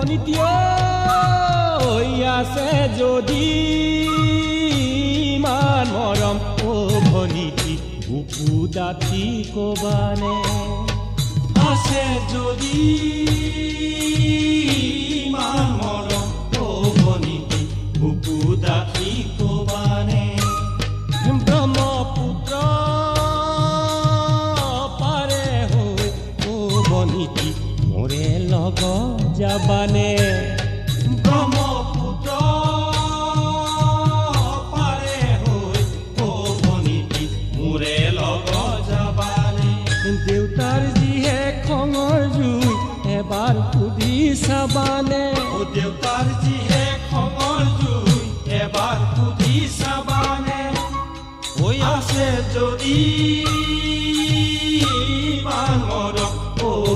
ভনিতীয় হৈ আছে যদি ইমান মৰম ভনিতী বুকু ডাঠি কবানে আছে যদি ইমান মৰম ভনিতী বুকু ডাঠি কবানে ব্ৰহ্মপুত্ৰ পাৰে হৈ ভনিতী মোৰে লগ যাবানে ব্ৰহ্মপুত্ৰ পাৰে হৈ ভনিতী মোৰে লগ যাবানে দেউতাৰ যিহে খঙৰ জুই এবাৰ সুধি চাবানে দেউতাৰ যিহে খঙৰ জুই এবাৰ সুধি চাবানে হৈ আছে যদি ইমান মৰম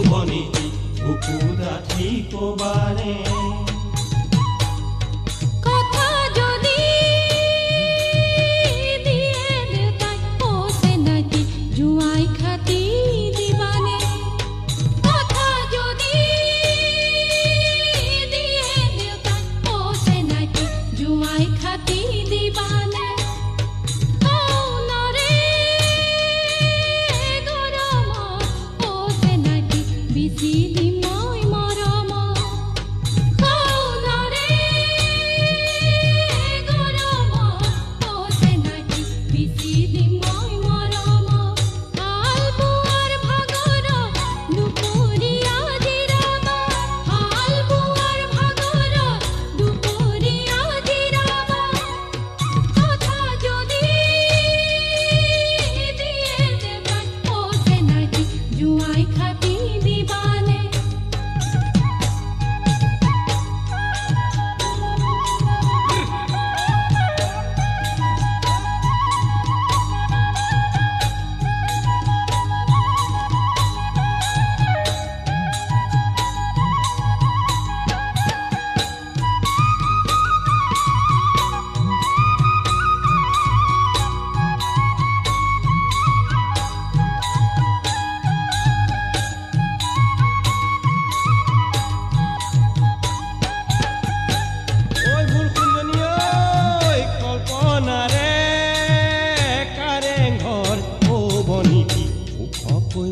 ভনিতী বুকু ডাঠি কবানে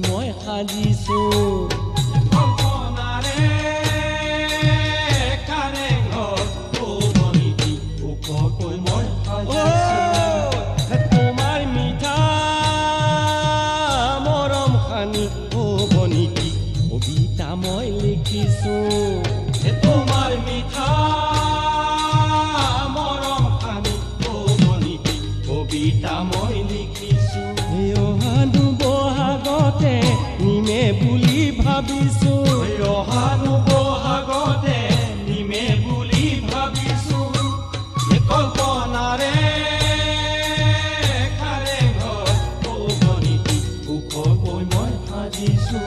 মই সাজিছো কল্পনাৰে কাৰে ঘৰ ভনিতী ওখকৈ মই সাজিছো তোমাৰ মিঠা মৰম খানি ভনিতী কবিতা মই লিখিছো তোমাৰ মিঠা মৰম খানি ভনিতী কবিতা মই লিখিছো অহানো বহাগতে নিমে বুলি ভাবিছো অহানো বহাগতে নিমে বুলি ভাবিছো কল্পনাৰে কাৰে ঘৰ ভনিতী ওখকৈ মই সাজিছো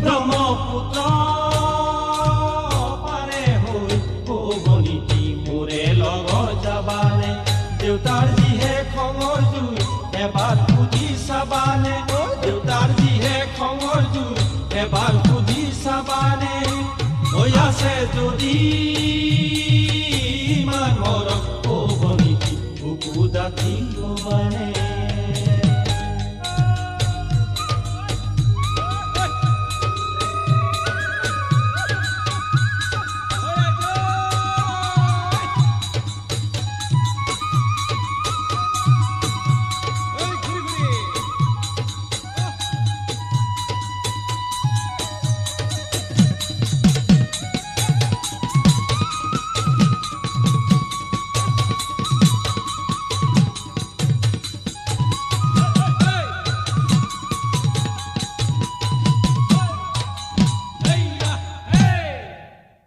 ব্ৰহ্মপুত্ৰ পাৰে হৈ ভনিতী মোৰে লগ যাবানে দেউতাৰ যিহে খঙৰ জুই এবাৰ সুধি চাবানে দেউতাৰ যিহে খঙৰ জুই এবাৰ সুধি চাবানে হৈ আছে যদি